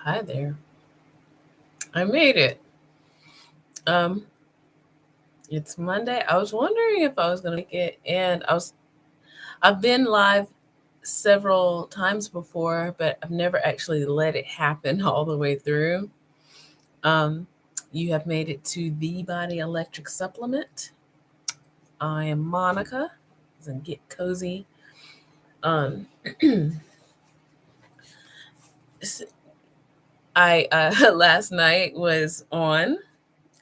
Hi there. I made it. Um, it's Monday. I was wondering if I was gonna make it, and I've been live several times before, but I've never actually let it happen all the way through. Um, you have made it to the Body Electric Supplement. I am Monica. And get cozy. Um, I last night was on.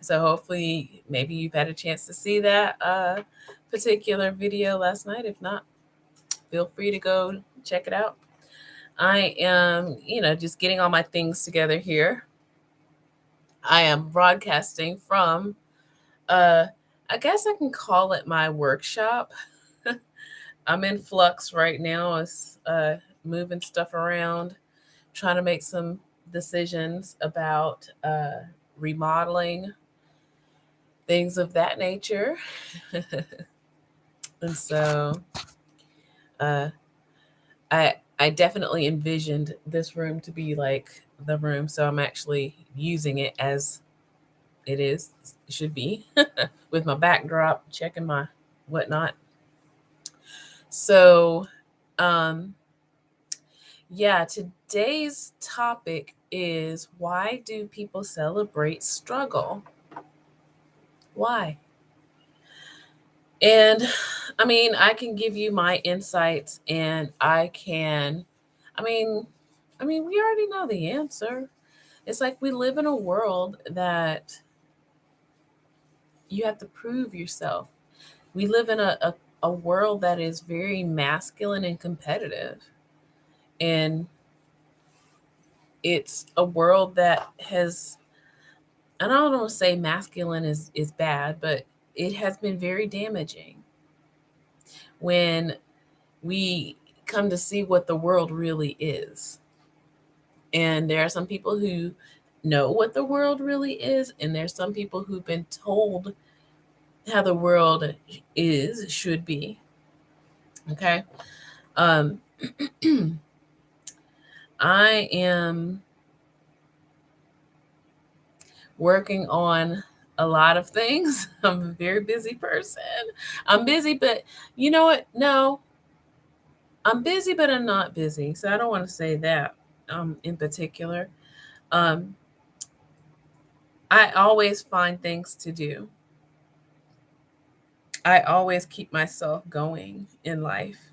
So hopefully, maybe you've had a chance to see that particular video last night. If not, feel free to go check it out. I am, just getting all my things together here. I am broadcasting from, uh, I guess I can call it my workshop. I'm in flux right now. It's moving stuff around, trying to make some decisions about remodeling, things of that nature. And so uh, I definitely envisioned this room to be like the room, so I'm actually using it as it should be, with my backdrop, checking my whatnot. So, um, yeah, today's topic is, why do people celebrate struggle? Why? And I mean, I can give you my insights, and I mean, we already know the answer. It's like we live in a world that you have to prove yourself. We live in a world that is very masculine and competitive. And it's a world that has, and I don't want to say masculine is bad, but it has been very damaging when we come to see what the world really is. And there are some people who know what the world really is, and there's some people who've been told how the world should be. Okay. Um, I am working on a lot of things. I'm a very busy person. I'm busy, but you know what? No, I'm busy, but I'm not busy. So I don't want to say that in particular. Um, I always find things to do. I always keep myself going in life.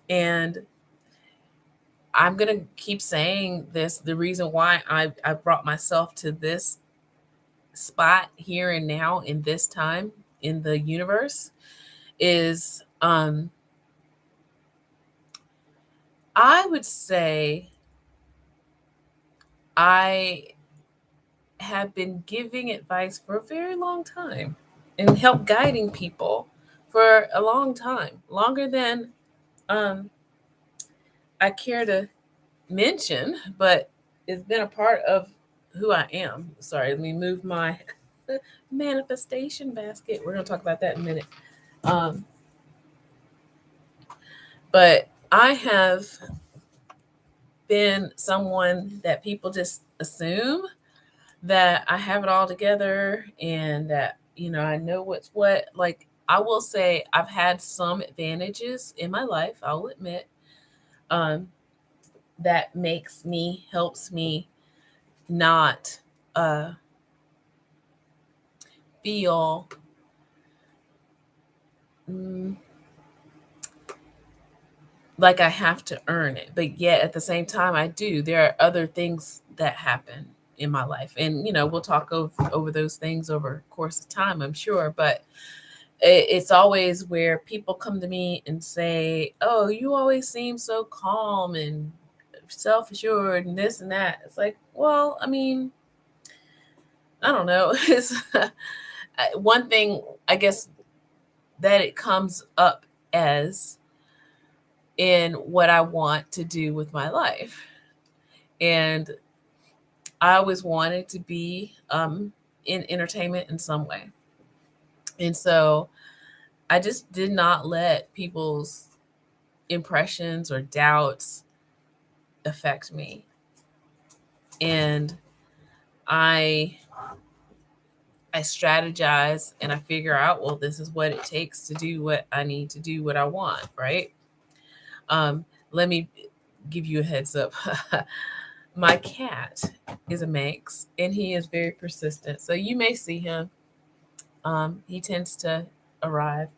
And I'm going to keep saying this. The reason why I brought myself to this spot here and now in this time in the universe is, I would say I have been giving advice for a very long time and help guiding people for a long time, longer than um, I care to mention, but it's been a part of who I am. Sorry, let me move my manifestation basket. We're going to talk about that in a minute. Um, but I have been someone that people just assume that I have it all together and that, I know what's what. Like, I will say I've had some advantages in my life, I'll admit, um, that helps me not uh, feel mm, like I have to earn it. But yet at the same time, I do. There are other things that happen in my life. And, we'll talk over those things over the course of time, I'm sure. But it's always where people come to me and say, "Oh, you always seem so calm and self-assured and this and that." It's like, well, I mean, I don't know. It's one thing, I guess, that it comes up as in what I want to do with my life. And I always wanted to be in entertainment in some way. And so I just did not let people's impressions or doubts affect me. And I I strategize and I figure out, well, this is what it takes to do what I need to do, what I want, right? Um, Let me give you a heads up. My cat is a Manx and he is very persistent. So you may see him. He tends to arrive.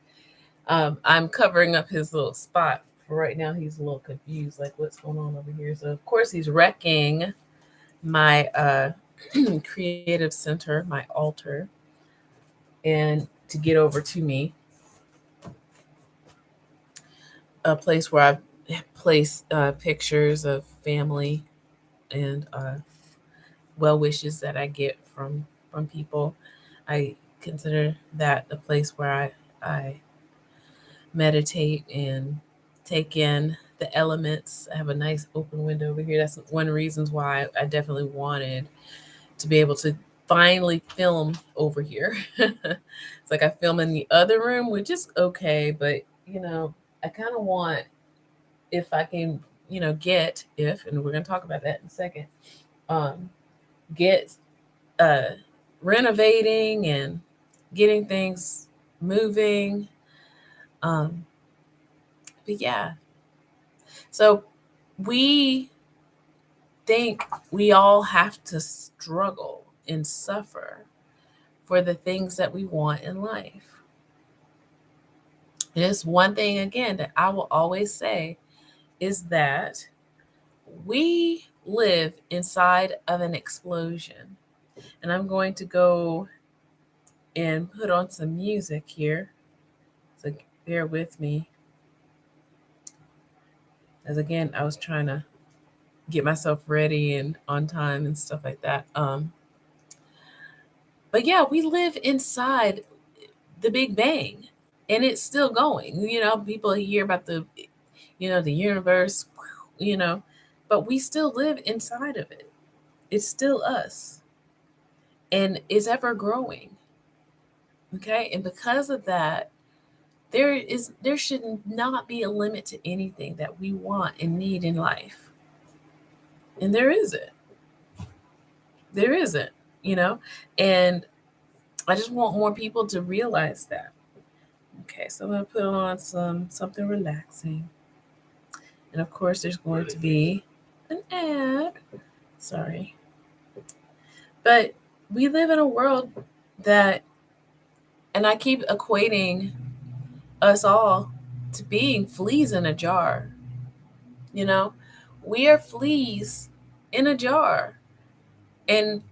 I'm covering up his little spot. For right now, he's a little confused, like what's going on over here. So of course he's wrecking my creative center, my altar, and to get over to me, a place where I've placed pictures of family and well wishes that I get from people. I consider that a place where I meditate and take in the elements. I have a nice open window over here. That's one of the reasons why I definitely wanted to be able to finally film over here. It's like I film in the other room, which is okay, but you know, I kind of want, if I can, get, if, and we're gonna talk about that in a second, um, get uh renovating and getting things moving. Um, but yeah, so we think we all have to struggle and suffer for the things that we want in life. And it's one thing again that I will always say is that we live inside of an explosion. And I'm going to go and put on some music here. So bear with me. As again, I was trying to get myself ready and on time and stuff like that. But yeah, we live inside the Big Bang and it's still going. People hear about the universe, you know, but we still live inside of it. It's still us and is ever growing. Okay. And because of that, there should not be a limit to anything that we want and need in life. And there isn't. There isn't, you know? And I just want more people to realize that. Okay, so I'm gonna put on something relaxing. And of course there's going to be an ad. Sorry. But we live in a world that, and I keep equating us all to being fleas in a jar. You know, we are fleas in a jar. And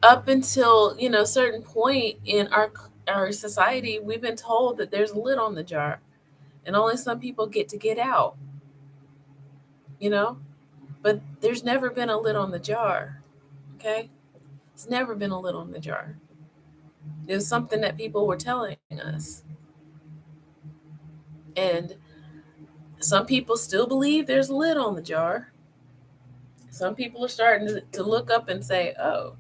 up until, a certain point in our society, we've been told that there's a lid on the jar and only some people get to get out, you know? But there's never been a lid on the jar, okay? It's never been a lid on the jar. It was something that people were telling us. And some people still believe there's a lid on the jar. Some people are starting to look up and say, oh,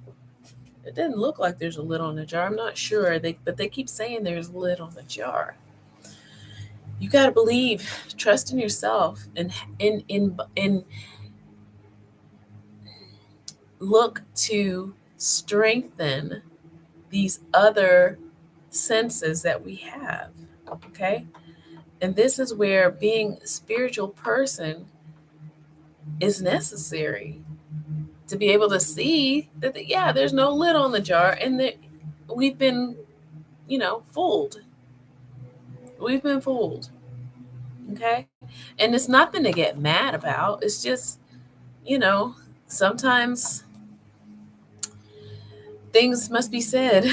it didn't look like there's a lid on the jar. I'm not sure. But they keep saying there's a lid on the jar. You got to believe, trust in yourself, and in look to strengthen these other senses that we have. Okay? And this is where being a spiritual person is necessary, to be able to see that yeah, there's no lid on the jar, and that we've been, fooled. We've been fooled. Okay? And it's nothing to get mad about. It's just, you know, sometimes things must be said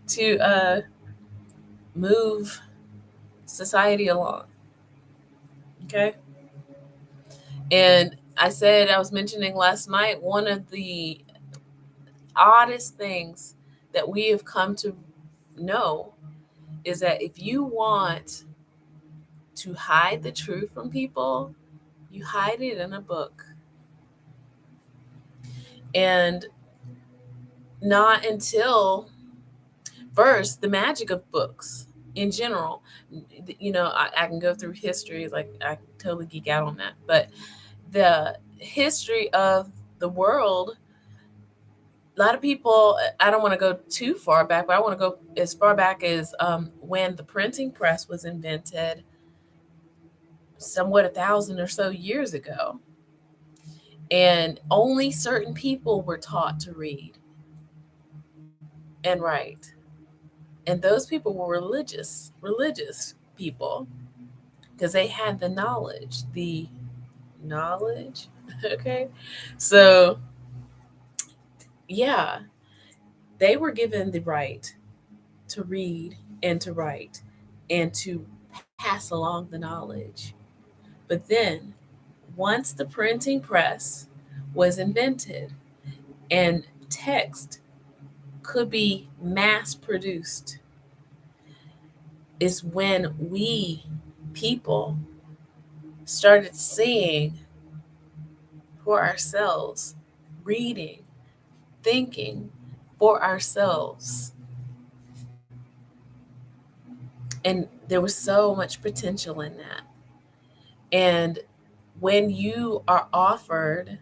to move society along. Okay? And I was mentioning last night, one of the oddest things that we have come to know is that if you want to hide the truth from people, you hide it in a book. And not until first, the magic of books in general, I can go through history, like I totally geek out on that, but the history of the world, a lot of people, I don't want to go too far back, but I want to go as far back as when the printing press was invented, somewhat 1,000 or so years ago. And only certain people were taught to read and write. And those people were religious people, because they had the knowledge. Okay. So, yeah, they were given the right to read and to write and to pass along the knowledge. But then, once the printing press was invented and text could be mass produced, is when we people started seeing for ourselves, reading, thinking for ourselves. And there was so much potential in that. And when you are offered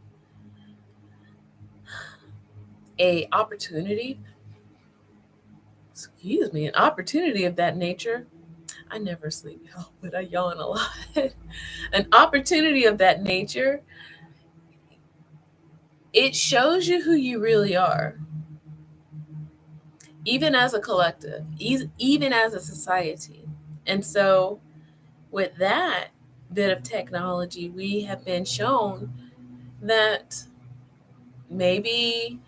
a opportunity, an opportunity of that nature, I never sleep, y'all, but I yawn a lot. An opportunity of that nature, it shows you who you really are, even as a collective, even as a society. And so, with that bit of technology, we have been shown that maybe,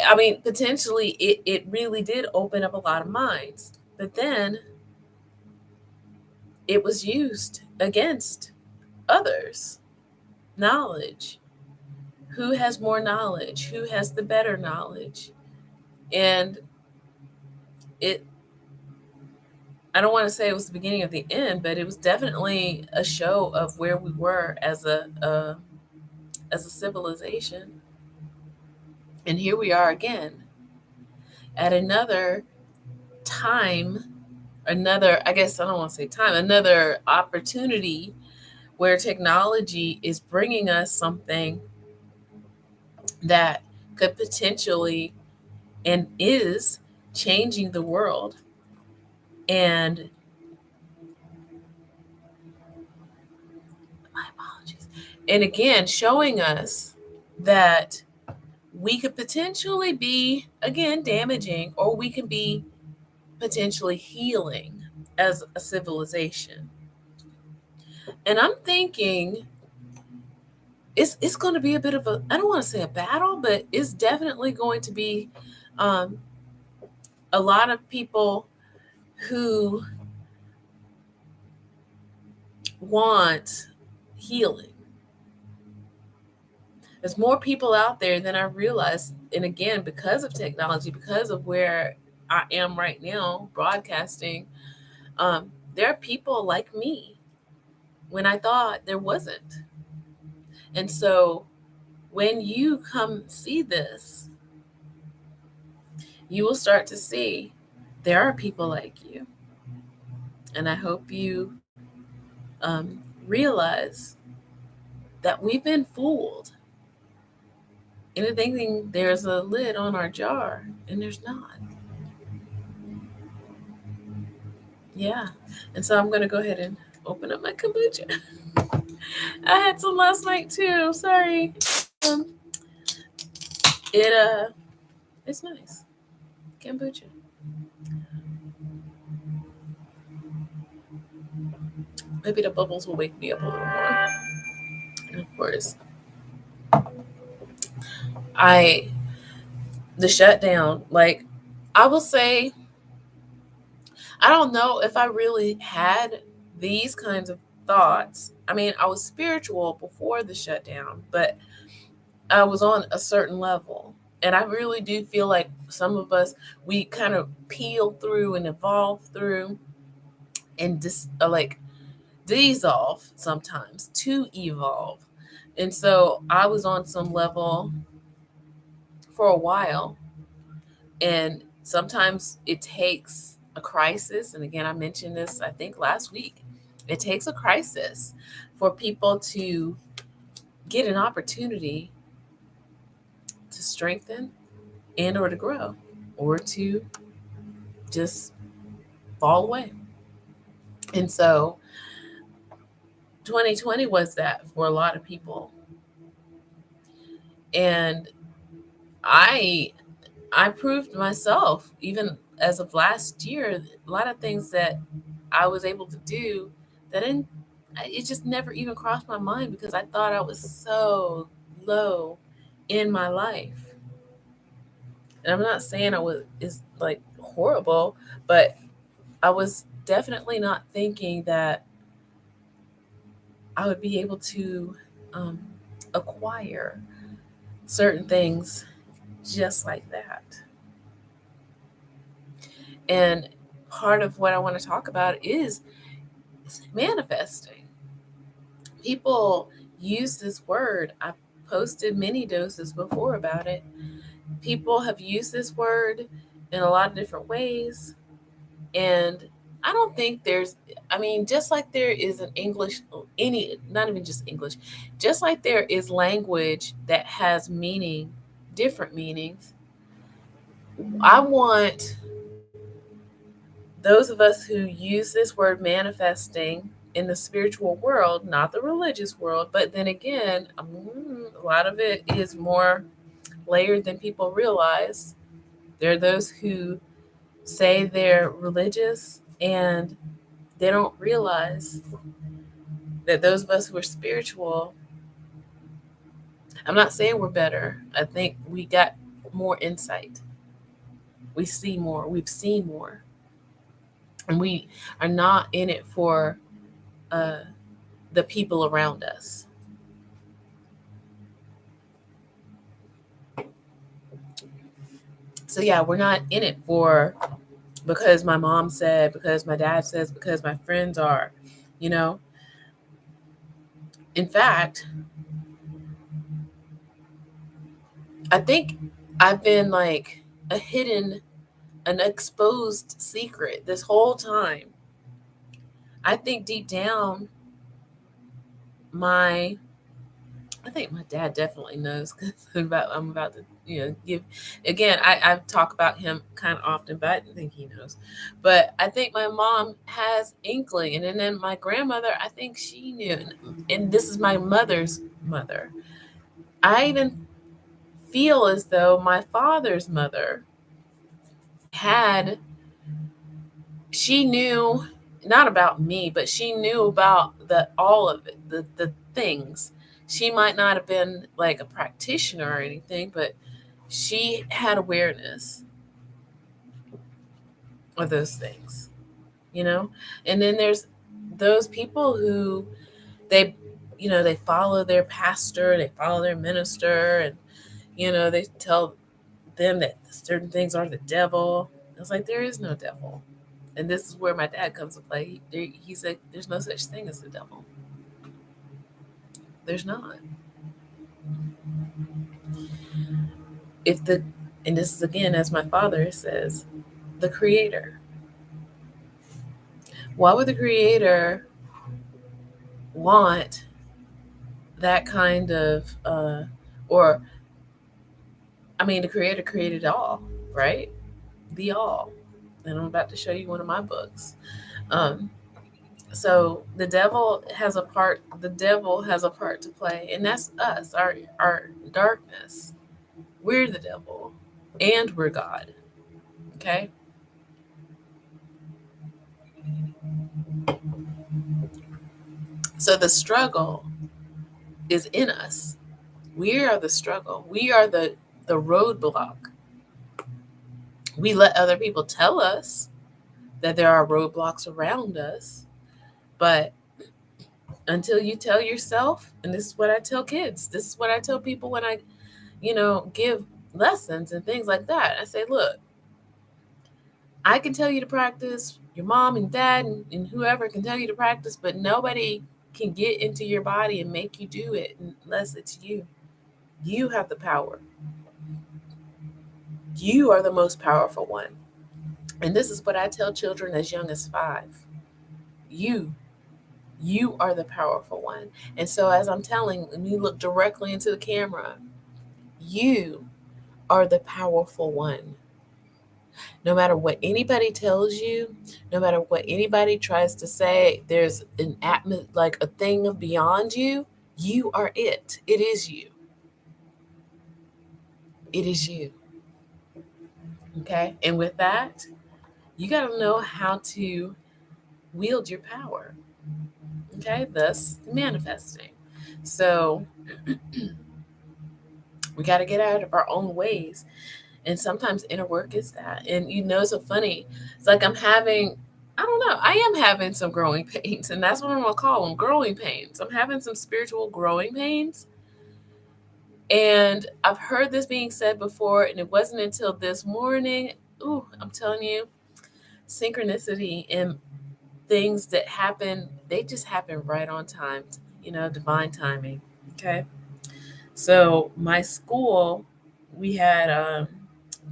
I mean, potentially it really did open up a lot of minds. But then it was used against others. Knowledge. Who has more knowledge? Who has the better knowledge? And it, I don't want to say it was the beginning of the end, but it was definitely a show of where we were as a civilization. And here we are again at another time, another, I guess I don't want to say time, another opportunity where technology is bringing us something that could potentially and is changing the world. And my apologies. And again, showing us that we could potentially be, again, damaging, or we can be potentially healing as a civilization. And I'm thinking it's going to be a bit of a, I don't want to say a battle, but it's definitely going to be um, a lot of people who want healing. There's more people out there than I realized. And again, because of technology, because of where I am right now broadcasting, um, there are people like me when I thought there wasn't. And so when you come see this, you will start to see there are people like you. And I hope you realize that we've been fooled into thinking there's a lid on our jar, and there's not. Yeah. And so I'm going to go ahead and open up my kombucha. I had some last night too. Sorry. It it's nice. Kombucha. Maybe the bubbles will wake me up a little more. And of course, I the shutdown, like, I will say, I don't know if I really had these kinds of thoughts. I mean, I was spiritual before the shutdown, but I was on a certain level. And I really do feel like some of us, we kind of peel through and evolve through and just like dissolve sometimes to evolve. And so I was on some level for a while. And sometimes it takes a crisis. And again, I mentioned this, I think, last week. It takes a crisis for people to get an opportunity to strengthen and or to grow or to just fall away. And so 2020 was that for a lot of people. And I I proved myself even as of last year, a lot of things that I was able to do that didn't it just never even crossed my mind because I thought I was so low in my life. And I'm not saying I was is like horrible, but I was definitely not thinking that I would be able to um, acquire certain things just like that. And part of what I want to talk about is manifesting. People use this word. I've posted many doses before about it. People have used this word in a lot of different ways. And I don't think there's, I mean, just like there is an English, not even just English, just like there is language that has meaning, different meanings. I want those of us who use this word manifesting in the spiritual world, not the religious world, but then again, a lot of it is more layered than people realize. There are those who say they're religious and they don't realize that those of us who are spiritual, I'm not saying we're better. I think we got more insight. We see more. We've seen more. And we are not in it for uh, the people around us. So, yeah, we're not in it for because my mom said, because my dad says, because my friends are, you know. In fact, I think I've been like a hidden, an exposed secret this whole time. I think deep down, my I think my dad definitely knows because I'm about to give again. I talk about him kind of often, but I think he knows. But I think my mom has inkling, and then my grandmother, I think she knew, and this is my mother's mother. I even feel as though my father's mother had she knew not about me, but she knew about the all of it, the things. She might not have been like a practitioner or anything, but she had awareness of those things, you know? And then there's those people who they they follow their pastor, they follow their minister, and they tell them that certain things are the devil. It's like there is no devil. And this is where my dad comes to play. He said, "There's no such thing as the devil. There's not. If the and this is again, as my father says, the Creator. Why would the Creator want that kind of, or I mean, the Creator created all, right? The all." And I'm about to show you one of my books. Um, so the devil has a part. The devil has a part to play, and that's us. Our darkness. We're the devil, and we're God. Okay. So the struggle is in us. We are the struggle. We are the roadblock. We let other people tell us that there are roadblocks around us, but until you tell yourself, and this is what I tell kids, this is what I tell people when I, give lessons and things like that. I say, look, I can tell you to practice, your mom and dad and whoever can tell you to practice, but nobody can get into your body and make you do it unless it's you. You have the power. You are the most powerful one. And this is what I tell children as young as 5. You, You are the powerful one. And so, as I'm telling, when you look directly into the camera, you are the powerful one. No matter what anybody tells you, no matter what anybody tries to say, there's an like a thing beyond you. You are it. It is you. It is you. Okay. And with that, you got to know how to wield your power. Okay. Thus, manifesting. So we got to get out of our own ways. And sometimes inner work is that. And so funny. It's like I don't know, I am having some growing pains. And that's what I'm going to call them, growing pains. I'm having some spiritual growing pains. And I've heard this being said before, and it wasn't until this morning. Ooh, I'm telling you, synchronicity and things that happen, they just happen right on time, divine timing. Okay. So, my school, we had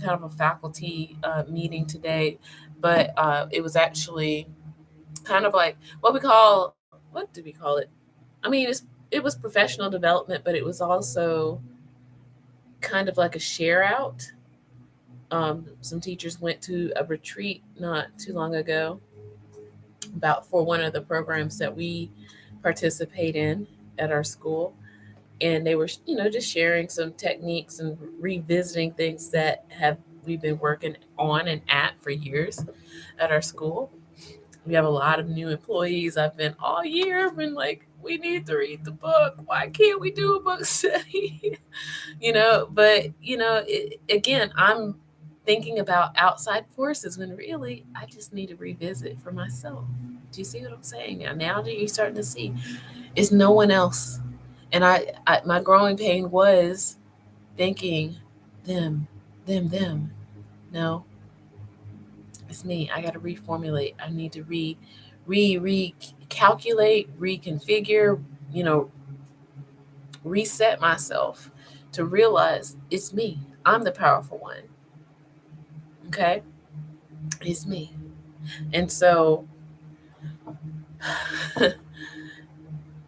kind of a faculty meeting today, but it was actually kind of like what do we call it? I mean, it was professional development, but it was also kind of like a share out. Some teachers went to a retreat not too long ago about for one of the programs that we participate in at our school, and they were just sharing some techniques and revisiting things that have we've been working on and at for years at our school. We have a lot of new employees. I've been all year been like, we need to read the book. Why can't we do a book study? But again, I'm thinking about outside forces when really I just need to revisit for myself. Do you see what I'm saying now that you're starting to see it's no one else. And my growing pain was thinking them, them. No, it's me. I got to reformulate. I need to recalculate, reconfigure, you know, reset myself to realize it's me. I'm the powerful one. Okay? It's me. And so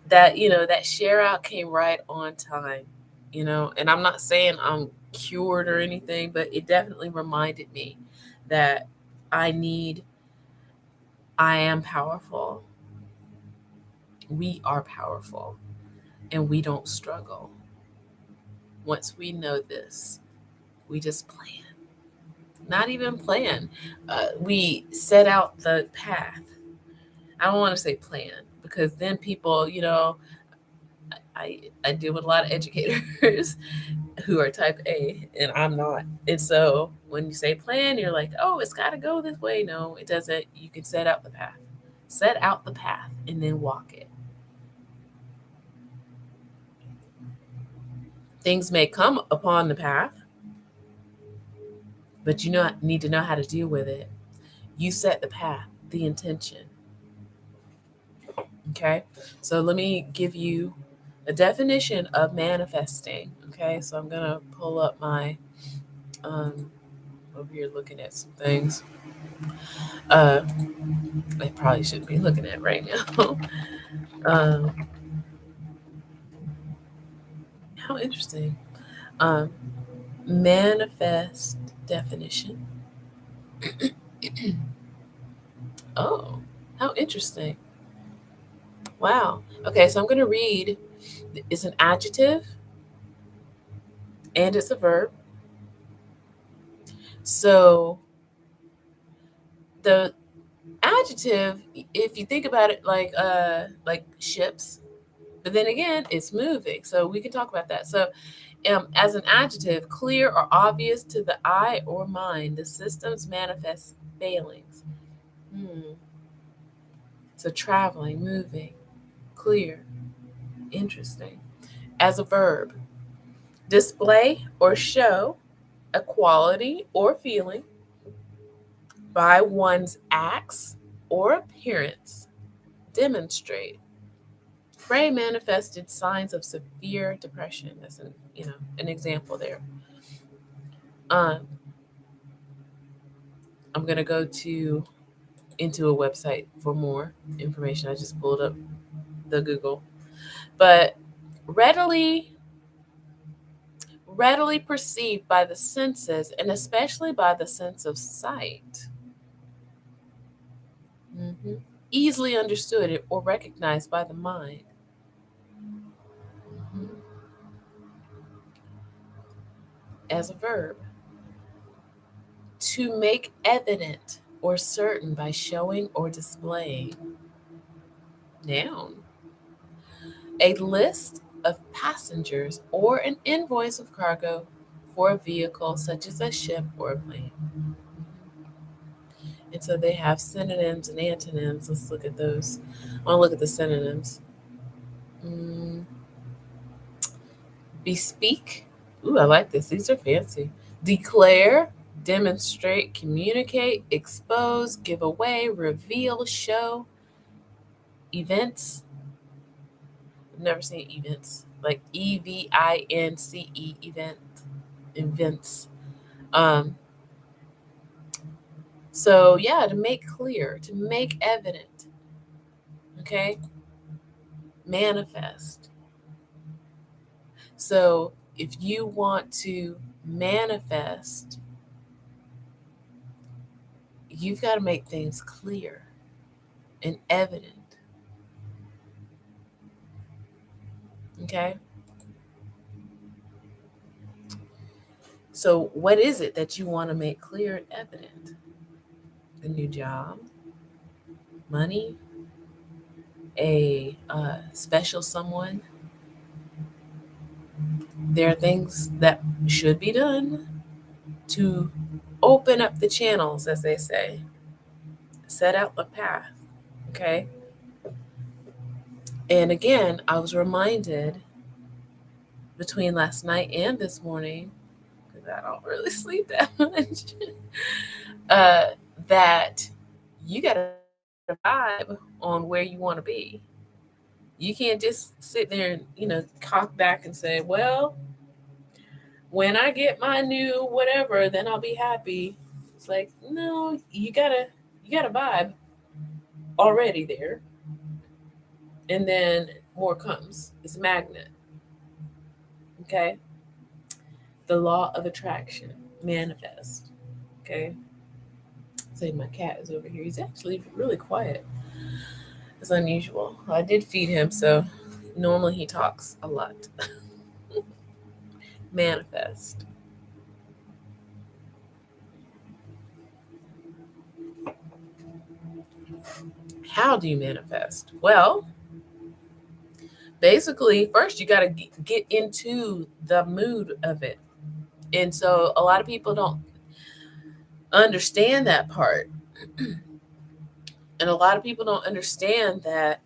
that share out came right on time, and I'm not saying I'm cured or anything, but it definitely reminded me that I need, I am powerful. We are powerful and we don't struggle. Once we know this, we just plan. Not even plan. We set out the path. I don't want to say plan because then people, I deal with a lot of educators who are type A and I'm not. And so when you say plan, you're like, oh, it's got to go this way. No, it doesn't. You can set out the path. Set out the path and then walk it. Things may come upon the path, but need to know how to deal with it. You set the path, the intention. Okay. So let me give you a definition of manifesting. Okay. So I'm going to pull up my, over here looking at some things. I probably shouldn't be looking at right now. um, how interesting. Um, manifest definition. Oh, how interesting. Wow. Okay, so I'm going to read. It's an adjective and it's a verb. So the adjective, if you think about it like ships, but then again, it's moving. So we can talk about that. So as an adjective, clear or obvious to the eye or mind, the system's manifest failings. So traveling, moving, clear, interesting. As a verb, display or show a quality or feeling by one's acts or appearance. Demonstrate. Ray manifested signs of severe depression. That's an example there. Um, I'm gonna go into a website for more information. I just pulled up the Google, but readily readily perceived by the senses, and especially by the sense of sight. Mhm. Easily understood or recognized by the mind. Mhm. As a verb. To make evident or certain by showing or displaying. Noun. A list of passengers or an invoice of cargo for a vehicle such as a ship or a plane. And so they have synonyms and antonyms. Let's look at those. I want to look at the synonyms. Mm, bespeak. Ooh, I like this. These are fancy. Declare, demonstrate, communicate, expose, give away, reveal, show, events. I've never seen events. Like EVINCE, events. Um, so yeah, to make clear, to make evident. Okay? Manifest. So if you want to manifest, you've got to make things clear and evident. Okay? So what is it that you want to make clear and evident? A new job, money, a special someone. There are things that should be done to open up the channels, as they say, set out the path. Okay? And again, I was reminded between last night and this morning, because I don't really sleep that much, uh, that you got to vibe on where you want to be. You can't just sit there and, cock back and say, well, when I get my new whatever, then I'll be happy. It's like, no, you gotta vibe already there. And then more comes. It's a magnet. Okay? The law of attraction. Manifest. Okay? Say my cat is over here. He's actually really quiet. It's unusual. I did feed him, so normally he talks a lot. Manifest. How do you manifest? Well, basically, first you got to get into the mood of it. And so a lot of people don't understand that part. And a lot of people don't understand that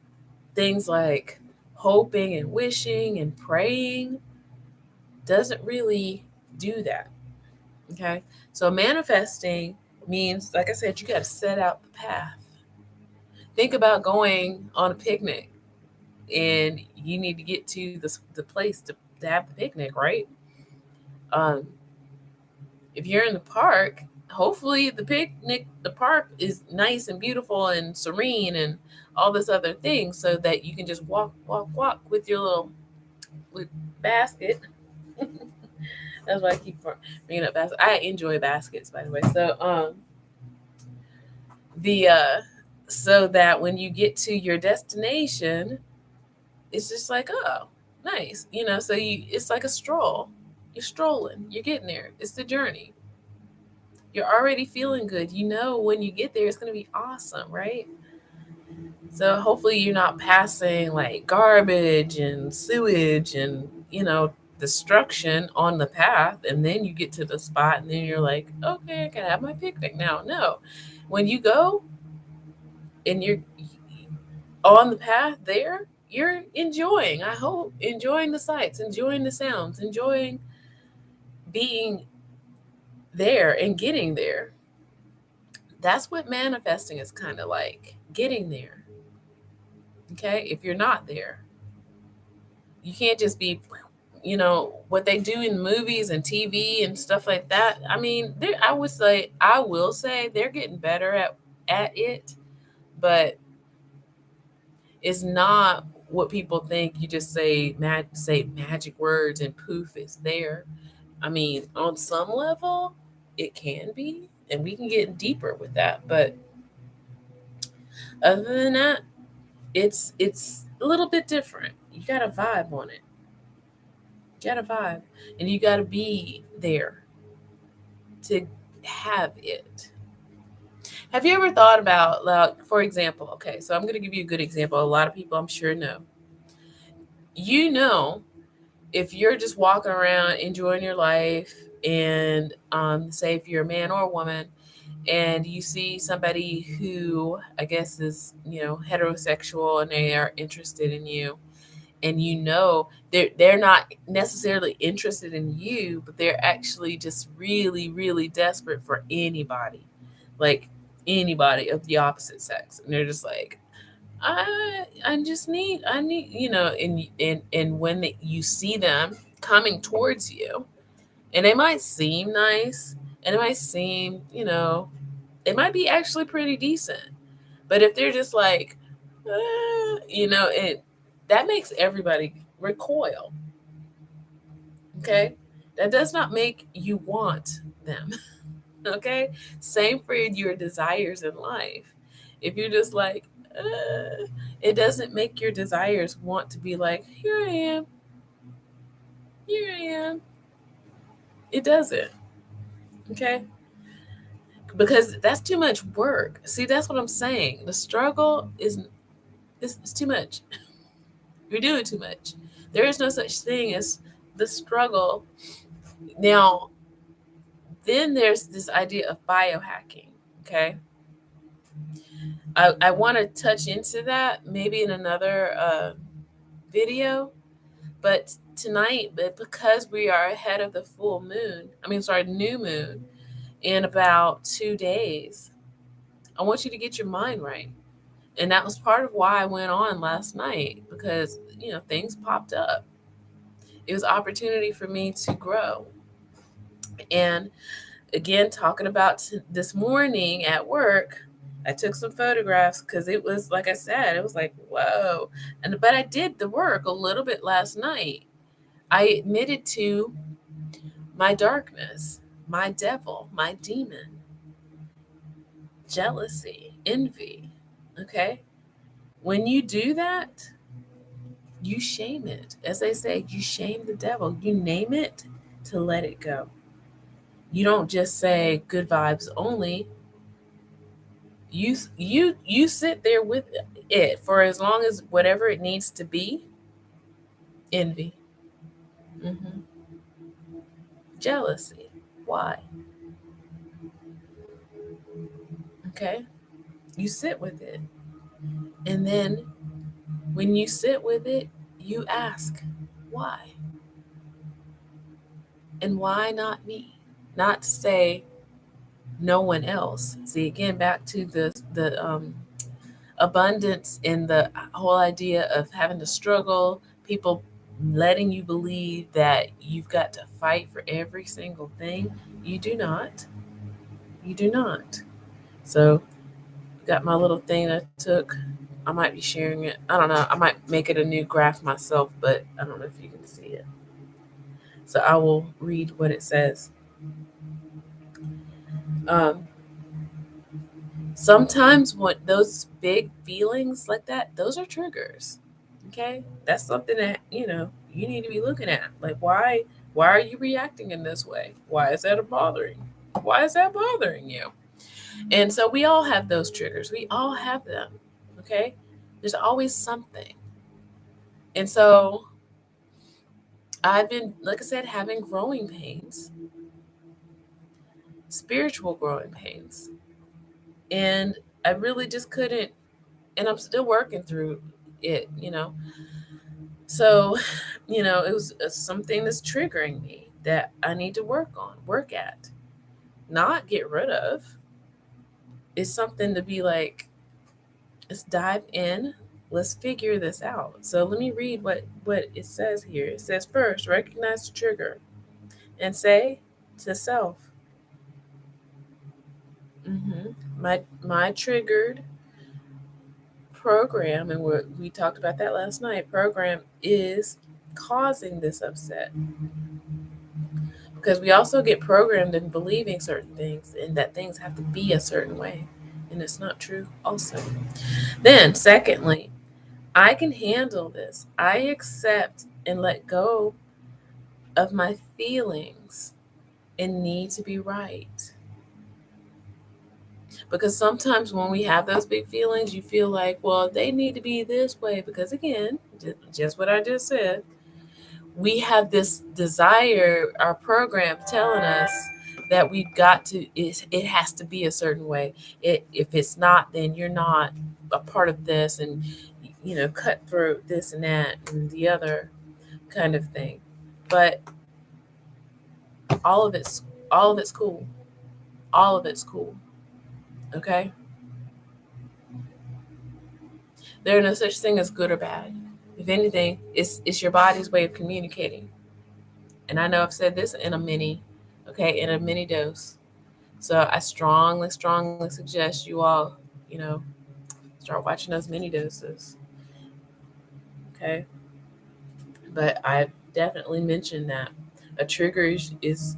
things like hoping and wishing and praying doesn't really do that. Okay. So manifesting means, like I said, you got to set out the path. Think about going on a picnic and you need to get to the place to have the picnic, right? Um, if you're in the park, hopefully the park is nice and beautiful and serene and all this other thing so that you can just walk with your little with basket. That's why I keep bringing up baskets. I enjoy baskets, by the way. So the so that when you get to your destination, it's just like, oh, nice, So it's like a stroll. You're strolling. You're getting there. It's the journey. You're already feeling good. When you get there, it's gonna be awesome, right? So hopefully you're not passing like garbage and sewage and destruction on the path, and then you get to the spot and then you're like, okay, I can have my picnic now. No, when you go and you're on the path there, you're enjoying, I hope, enjoying the sights, enjoying the sounds, enjoying being there and getting there. That's what manifesting is kind of like, getting there. Okay, if you're not there, you can't just be, what they do in movies and TV and stuff like that. I mean, I will say they're getting better at it, but it's not what people think you just say magic words and poof, it's there. I mean, on some level, it can be, and we can get deeper with that. But other than that, it's a little bit different. You got to vibe on it. You got to vibe, and you got to be there to have it. Have you ever thought about, like, for example, okay, so I'm going to give you a good example. A lot of people I'm sure know. You know, if you're just walking around enjoying your life, and say if you're a man or a woman, and you see somebody who I guess is, heterosexual, and they are interested in you, and they're not necessarily interested in you, but they're actually just really, really desperate for anybody, like anybody of the opposite sex, and they're just like, I need, and when you see them coming towards you, and they might seem nice, and it might seem, it might be actually pretty decent, but if they're just like, it that makes everybody recoil. Okay, that does not make you want them. Okay, same for your desires in life. If you're just like, it doesn't make your desires want to be like, here I am, here I am. It doesn't. Okay, because that's too much work. See, that's what I'm saying. The struggle is too much. You're doing too much. There is no such thing as the struggle. Now, then there's this idea of biohacking. Okay, I want to touch into that maybe in another video, but tonight, but because we are ahead of the full moon, new moon, in about 2 days, I want you to get your mind right. And that was part of why I went on last night, because, things popped up. It was opportunity for me to grow. And again, talking about this morning at work, I took some photographs because it was, like I said, it was like, whoa. But I did the work a little bit last night. I admitted to my darkness, my devil, my demon, jealousy, envy. Okay? When you do that, you shame it. As they say, you shame the devil. You name it to let it go. You don't just say good vibes only. You sit there with it for as long as whatever it needs to be. Envy, hmm jealousy. Why? Okay, you sit with it, and then when you sit with it, you ask why, and why not me? Not to say no one else. See, again, back to the abundance in the whole idea of having to struggle, people letting you believe that you've got to fight for every single thing. You do not. You do not. So, got my little thing I took. I might be sharing it. I don't know. I might make it a new graph myself, but I don't know if you can see it. So, I will read what it says. Um, Sometimes what those big feelings like that, those are triggers. Okay, that's something that you need to be looking at. Like, why are you reacting in this way? Why is that bothering? Why is that bothering you? And so we all have those triggers. We all have them. Okay, there's always something. And so I've been, like I said, having growing pains, spiritual growing pains, and I really just couldn't. And I'm still working through it. So, it was something that's triggering me that I need to work on, work at, not get rid of. It's something to be like, let's dive in, let's figure this out. So let me read what it says here. It says, first, recognize the trigger and say to self, my triggered program, and we talked about that last night, program is causing this upset. Because we also get programmed in believing certain things and that things have to be a certain way. And it's not true, also. Then, secondly, I can handle this. I accept and let go of my feelings and need to be right. Because sometimes when we have those big feelings, you feel like, well, they need to be this way. Because again, just what I just said, we have this desire, our program telling us that we've got to, it has to be a certain way. If it's not, then you're not a part of this, and cutthroat this and that and the other kind of thing. But all of it's all of it's cool. All of it's cool. Okay? There are no such thing as good or bad. If anything, it's your body's way of communicating. And I know I've said this in a mini, okay, in a mini dose. So I strongly, strongly suggest you all, you know, start watching those mini doses. Okay. But I definitely mentioned that a trigger is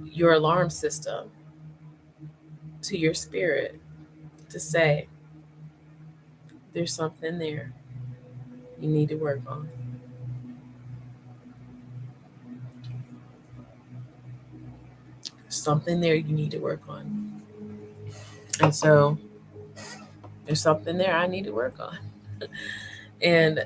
your alarm system to your spirit to say there's something there you need to work on. Something there you need to work on. And so there's something there I need to work on. And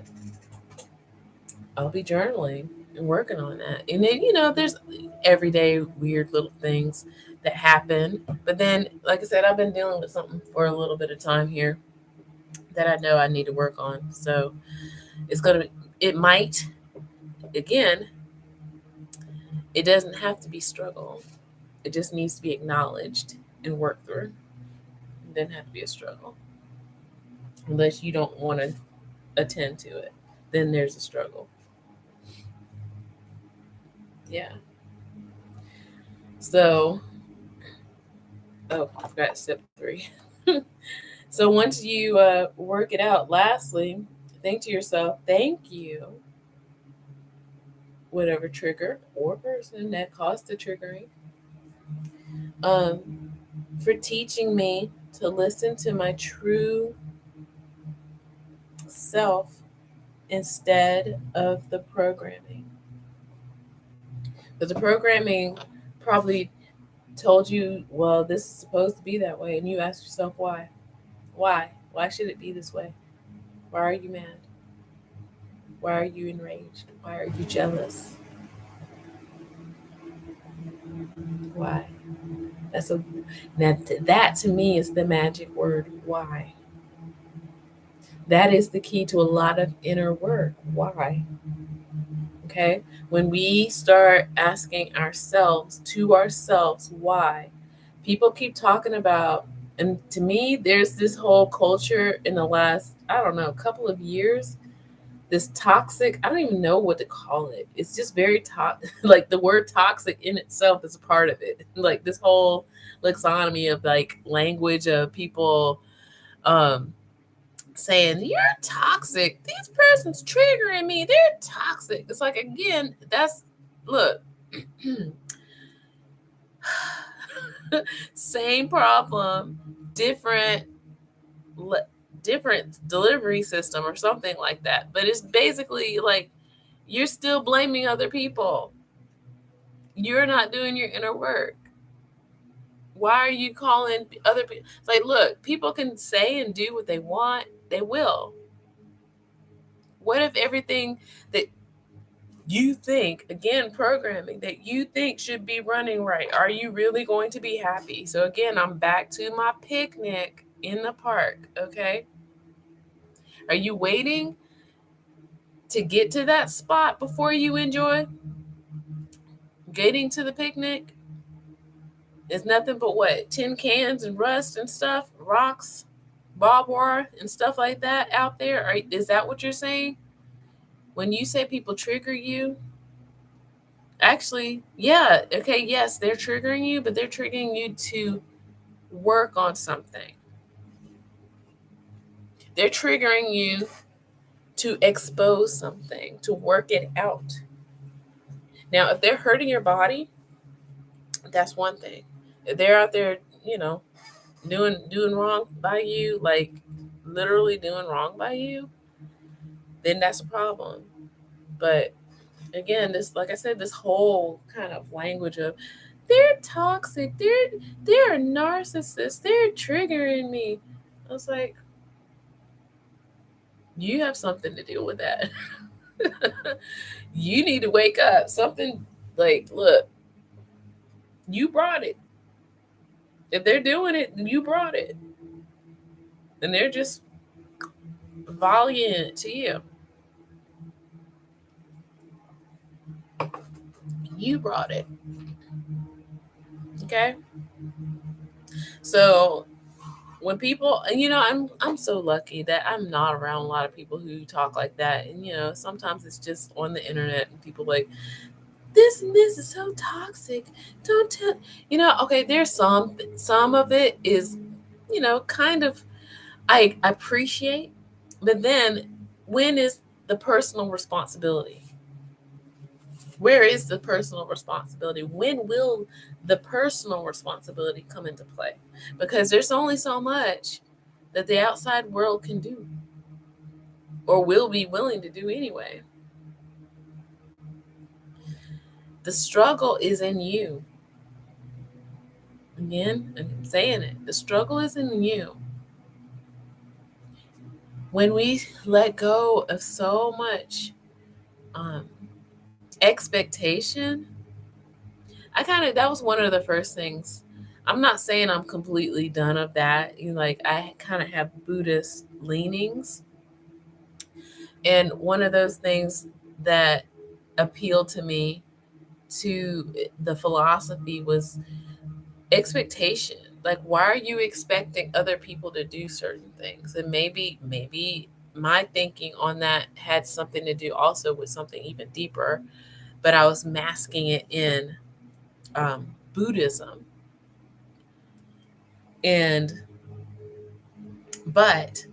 I'll be journaling and working on that. And then, there's everyday weird little things that happen. But then, like I said, I've been dealing with something for a little bit of time here that I know I need to work on. So it might, again, it doesn't have to be struggle. It just needs to be acknowledged and worked through. It doesn't have to be a struggle. Unless you don't want to attend to it, then there's a struggle. Yeah. So, oh, I forgot step 3. So once you work it out, lastly, think to yourself, thank you, whatever trigger or person that caused the triggering, um, for teaching me to listen to my true self instead of the programming. Because the programming probably told you, well, this is supposed to be that way. And you ask yourself, why? Why? Why should it be this way? Why are you mad? Why are you enraged? Why are you jealous? Why? That's a that to me is the magic word. Why? That is the key to a lot of inner work. Why? Okay? When we start asking ourselves why, people keep talking about, and to me, there's this whole culture in the last, I don't know, couple of years, this toxic, I don't even know what to call it. It's just very like the word toxic in itself is a part of it. Like this whole lexonomy of like language of people um saying you're toxic. These person's triggering me. They're toxic. It's like, again, that's, look, same problem, different different delivery system or something like that. But it's basically like you're still blaming other people. You're not doing your inner work. Why are you calling other people? It's like, look, people can say and do what they want. They will. What if everything that you think, again, programming that you think should be running right, are you really going to be happy? So again, I'm back to my picnic in the park. Okay, are you waiting to get to that spot before you enjoy getting to the picnic? It's nothing but what, tin cans and rust and stuff, rocks, barbed wire and stuff like that out there. Is that what you're saying when you say people trigger you? Actually, yeah, okay, yes, they're triggering you, but they're triggering you to work on something. They're triggering you to expose something, to work it out. Now, if they're hurting your body, that's one thing. If they're out there, doing wrong by you, like literally doing wrong by you, then that's a problem. But again, this, like I said, this whole kind of language of they're toxic, they're narcissists, they're triggering me. I was like, you have something to deal with that. You need to wake up. Something, like, look, you brought it. If they're doing it, you brought it. And they're just volleying it to you. You brought it. Okay? So when people, I'm so lucky that I'm not around a lot of people who talk like that. And sometimes it's just on the internet and people like, this and this is so toxic. Don't tell, okay, there's some of it is, kind of, I appreciate, but then when is the personal responsibility? Where is the personal responsibility? When will the personal responsibility come into play? Because there's only so much that the outside world can do or will be willing to do anyway. The struggle is in you. Again, I'm saying it. The struggle is in you. When we let go of so much expectation, that was one of the first things. I'm not saying I'm completely done of that. Like, I kind of have Buddhist leanings. And one of those things that appealed to me to the philosophy was expectation. Like, why are you expecting other people to do certain things? And maybe my thinking on that had something to do also with something even deeper, but I was masking it in Buddhism. And but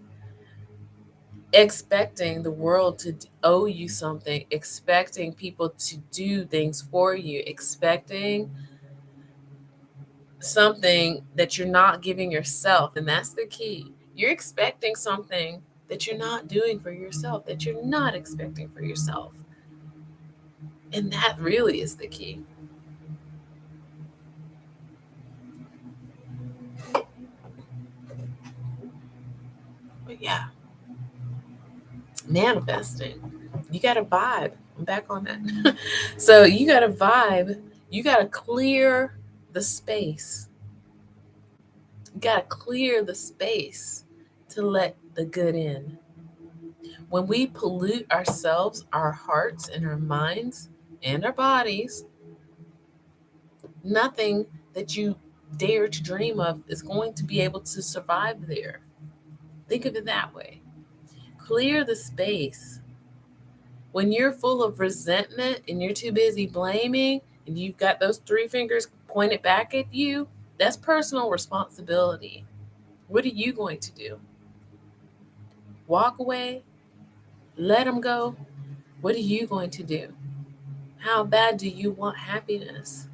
expecting the world to owe you something, expecting people to do things for you, expecting something that you're not giving yourself. And that's the key. You're expecting something that you're not doing for yourself, that you're not expecting for yourself. And that really is the key. But yeah, manifesting. You got to vibe. I'm back on that. So you got to vibe. You got to clear the space. You got to clear the space to let the good in. When we pollute ourselves, our hearts and our minds and our bodies, nothing that you dare to dream of is going to be able to survive there. Think of it that way. Clear the space. When you're full of resentment and you're too busy blaming and you've got those three fingers pointed back at you, that's personal responsibility. What are you going to do? Walk away? Let them go? What are you going to do? How bad do you want happiness?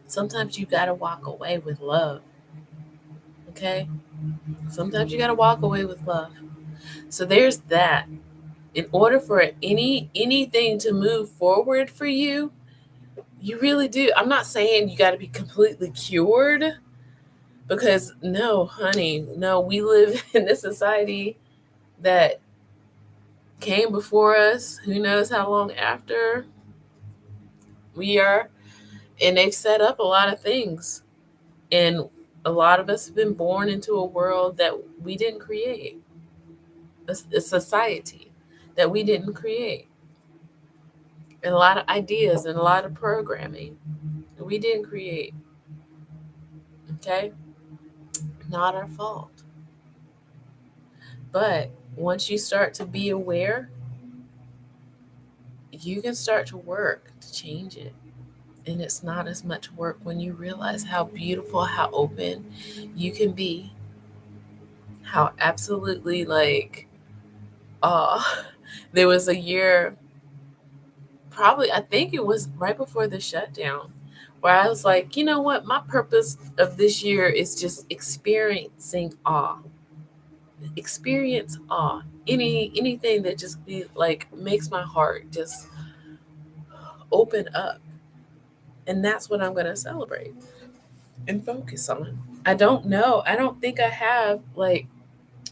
Sometimes you got to walk away with love. Okay? Sometimes you got to walk away with love. So there's that. In order for anything to move forward for you, you really do. I'm not saying you got to be completely cured, because no, honey, no, we live in this society that came before us, who knows how long after we are, and they've set up a lot of things. And a lot of us have been born into a world that we didn't create, a society that we didn't create, and a lot of ideas and a lot of programming that we didn't create. Okay? Not our fault. But once you start to be aware, you can start to work to change it. And it's not as much work when you realize how beautiful, how open you can be, how absolutely like uh there was a year, probably I think it was right before the shutdown, where I was like, you know what, my purpose of this year is just experiencing awe. Experience awe. Anything that just be like makes my heart just open up. And that's what I'm gonna celebrate and focus on. I don't know. I don't think I have like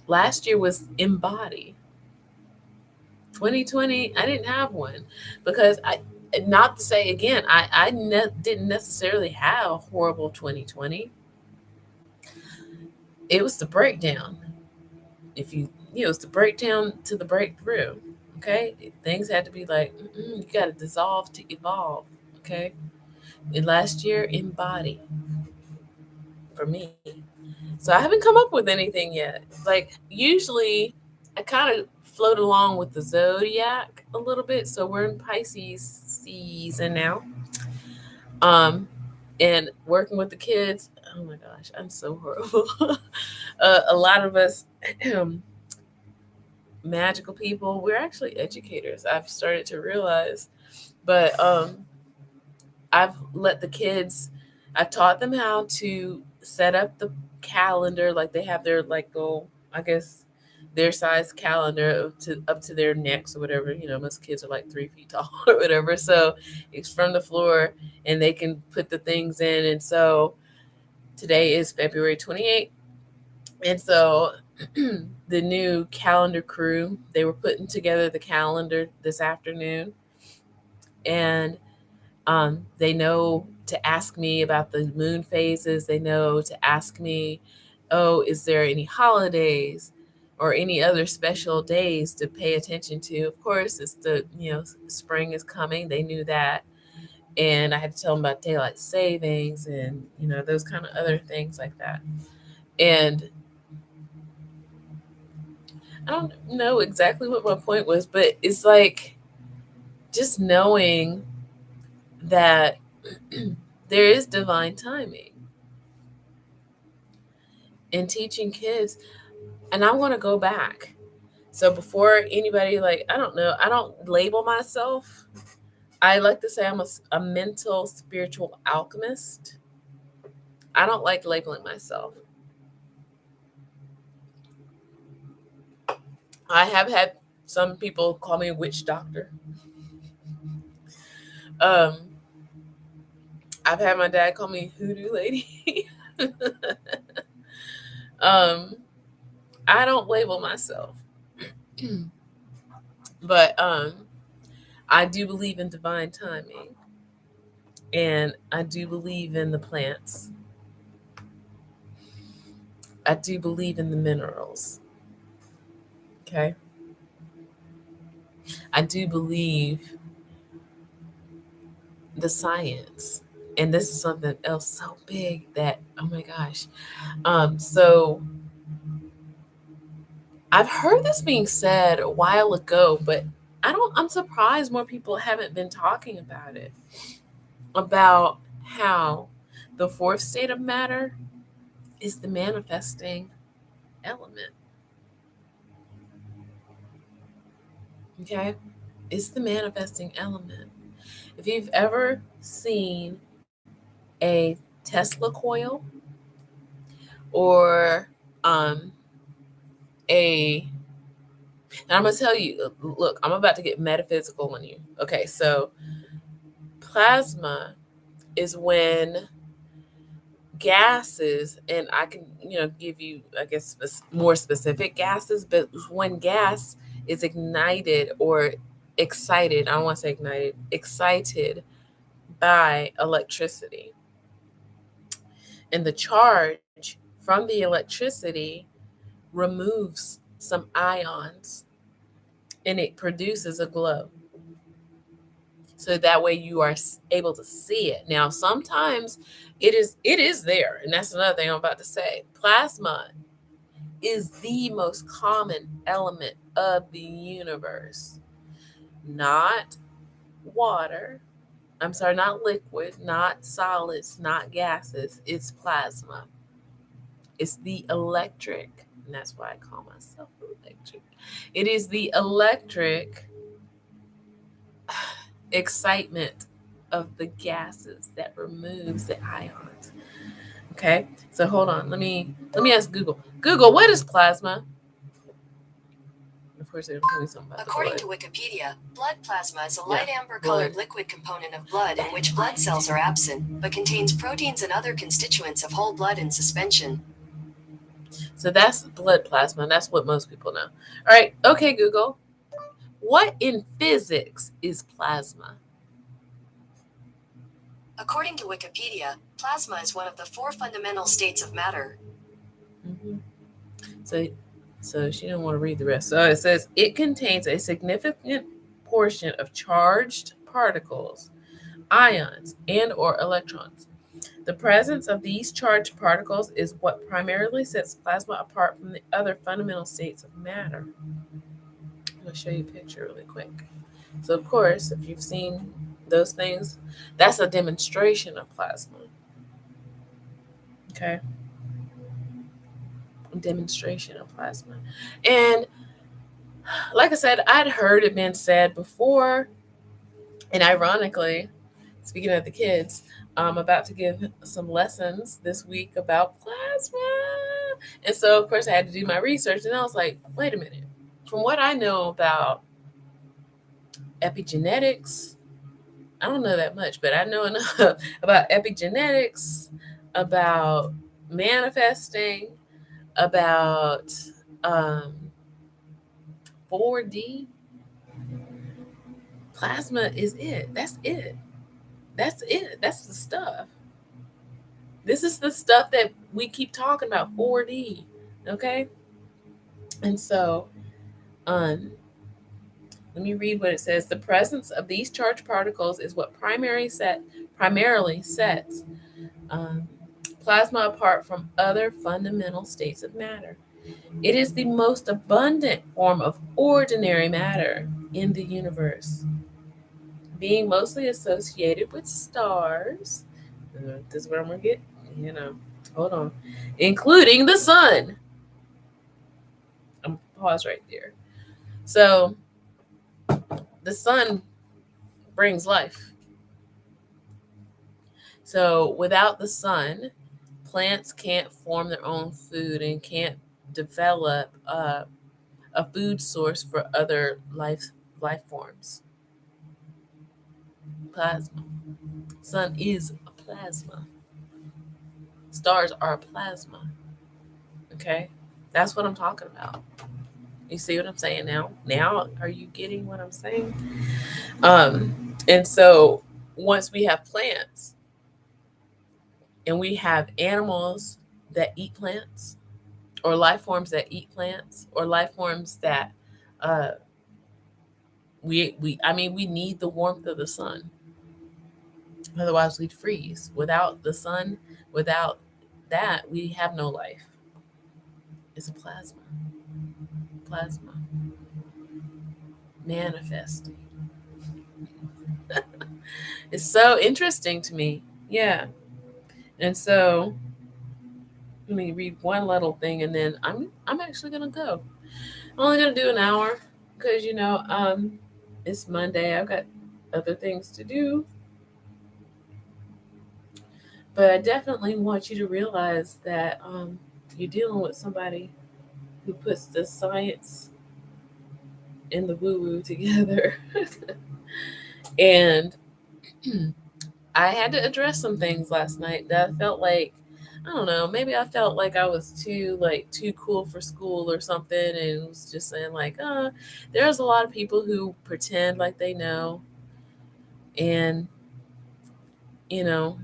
last year was embody. 2020, I didn't have one because I, not to say again, didn't necessarily have a horrible 2020. It was the breakdown. If you know, it's the breakdown to the breakthrough. Okay, things had to be like, you got to dissolve to evolve. Okay, and last year embody for me. So I haven't come up with anything yet. Like usually, I kind of float along with the zodiac a little bit. So we're in Pisces season now. And working with the kids. Oh my gosh, I'm so horrible. A lot of us magical people, we're actually educators. I've started to realize, but I've let the kids, I've taught them how to set up the calendar, like they have their like go, I guess their size calendar up to their necks or whatever. You know, most kids are like 3 feet tall or whatever. So it's from the floor and they can put the things in. And so today is February 28th. And so the new calendar crew, they were putting together the calendar this afternoon. And they know to ask me about the moon phases. They know to ask me, oh, is there any holidays or any other special days to pay attention to? Of course, it's spring is coming. They knew that. And I had to tell them about daylight savings and, those kind of other things like that. And I don't know exactly what my point was, but it's like just knowing that there is divine timing in teaching kids. And I want to go back. So before anybody, like, I don't know, I don't label myself. I like to say I'm a mental spiritual alchemist. I don't like labeling myself. I have had some people call me a witch doctor. Um, I've had my dad call me hoodoo lady. um, I don't label myself. But I do believe in divine timing, and I do believe in the plants. I do believe in the minerals. Okay. I do believe the science. And this is something else so big that, oh my gosh. So I've heard this being said a while ago, but I'm surprised more people haven't been talking about it. About how the fourth state of matter is the manifesting element. Okay? It's the manifesting element. If you've ever seen a Tesla coil or a and I'm gonna tell you, look, I'm about to get metaphysical on you. Okay, so plasma is when gases, and I can, give you, I guess, more specific gases, but when gas is ignited or excited, I don't want to say ignited, excited by electricity. And the charge from the electricity removes some ions and it produces a glow. So that way you are able to see it. Now, sometimes it is there, and that's another thing I'm about to say. Plasma is the most common element of the universe. Not water. I'm sorry, not liquid, not solids, not gases. It's plasma. It's the electric And that's why I call myself electric. It is the electric excitement of the gases that removes the ions. Okay, so hold on. Let me ask Google. Google, what is plasma? Of course, they're going to tell me something about According the to blood. Wikipedia, blood plasma is a Yeah, light amber-colored blood. liquid component of blood in That which blood light. cells are absent, but contains proteins and other constituents of whole blood in suspension. So that's blood plasma. And that's what most people know. All right. Okay, Google. What in physics is plasma? According to Wikipedia, plasma is one of the four fundamental states of matter. hmm So, so she didn't want to read the rest. So it says it contains a significant portion of charged particles, ions, and or electrons. The presence of these charged particles is what primarily sets plasma apart from the other fundamental states of matter. I'm going to show you a picture really quick. So, of course, if you've seen those things, that's a demonstration of plasma. Okay, a demonstration of plasma. And like I said, I'd heard it been said before, and ironically, speaking of the kids, I'm about to give some lessons this week about plasma. And so, of course, I had to do my research, and I was like, wait a minute. From what I know about epigenetics, I don't know that much, but I know enough about epigenetics, about manifesting, about um, 4D. Plasma is it. That's it. That's it. That's the stuff. This is the stuff that we keep talking about, 4D. Okay? And so, um, let me read what it says. The presence of these charged particles is what primarily sets um, plasma apart from other fundamental states of matter. It is the most abundant form of ordinary matter in the universe, being mostly associated with stars. This is where I'm gonna get, you know, hold on, including the sun. I'm gonna pause right there. So the sun brings life. So without the sun, plants can't form their own food and can't develop a food source for other life forms. Plasma. Sun is a plasma. Stars are plasma. Okay, that's what I'm talking about. You see what I'm saying now? Now, are you getting what I'm saying? And so once we have plants and we have animals that eat plants, or life forms that eat plants, or life forms that uh, we I mean we need the warmth of the sun, otherwise we'd freeze. Without the sun, without that, we have no life. It's a plasma manifesting. It's so interesting to me. Yeah. And so let me read one little thing, and then I'm actually gonna go. I'm only gonna do an hour because it's Monday. I've got other things to do, but I definitely want you to realize that you're dealing with somebody who puts the science and the woo woo together. And I had to address some things last night that I felt like, I don't know, maybe I felt like I was too cool for school or something, and was just saying like, there's a lot of people who pretend like they know, and you know,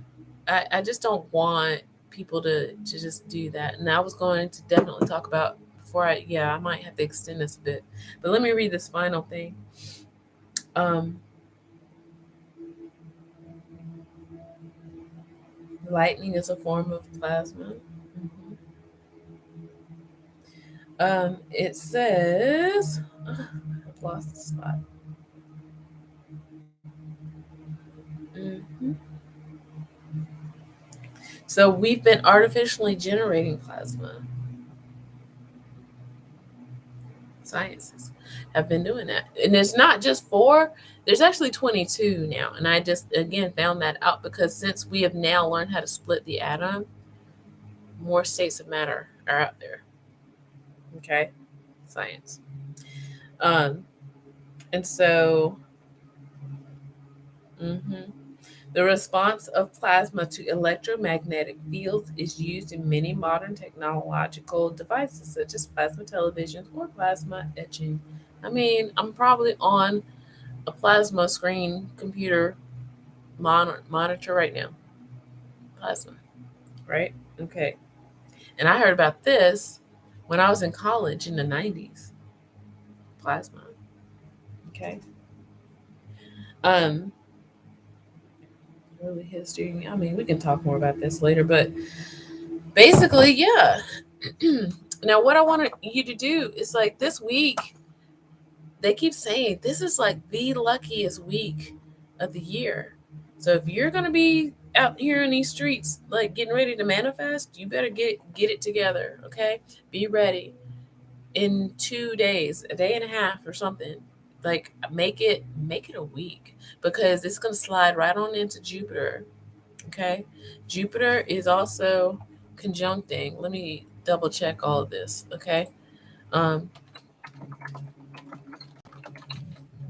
I just don't want people to just do that. And I was going to definitely talk about before I might have to extend this a bit, but let me read this final thing. Um, Lightning is a form of plasma. Mhm. It says, I've lost the spot. Mhm. So we've been artificially generating plasma. Sciences have been doing that. And it's not just four, there's actually 22 now. And I just, again, found that out because since we have now learned how to split the atom, more states of matter are out there. Okay. Science. Um, and so, mhm. The response of plasma to electromagnetic fields is used in many modern technological devices, such as plasma televisions or plasma etching. I mean, I'm probably on a plasma screen computer monitor right now. Plasma, right? Okay. And I heard about this when I was in college in the 90s. Plasma. Okay. Um, early history. I mean, we can talk more about this later, but basically, yeah. Now, what I want you to do is like this week, they keep saying this is like the luckiest week of the year. So if you're gonna be out here in these streets, like getting ready to manifest, you better get it together. Okay, be ready in 2 days, a day and a half, or something. Like make it a week because it's gonna slide right on into Jupiter. Okay, Jupiter is also conjuncting. Let me double check all of this. Okay. Um,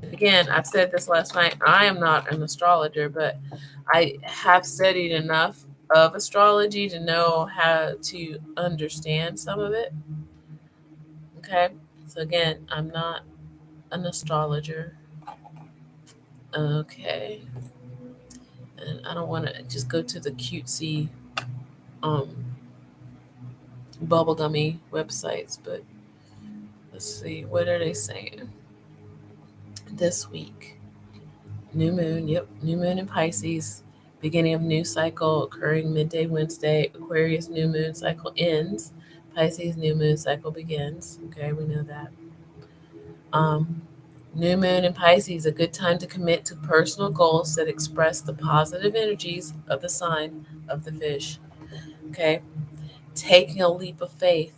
Again, I've said this last night. I am not an astrologer, but I have studied enough of astrology to know how to understand some of it. Okay. So, again, I'm not an astrologer. Okay. And I don't want to just go to the cutesy, um, bubblegummy websites, but let's see. What are they saying this week? New moon, yep, new moon in Pisces, beginning of new cycle occurring midday Wednesday. Aquarius new moon cycle ends. Pisces new moon cycle begins. Okay, we know that. Um, New moon in Pisces, a good time to commit to personal goals that express the positive energies of the sign of the fish. Okay, taking a leap of faith.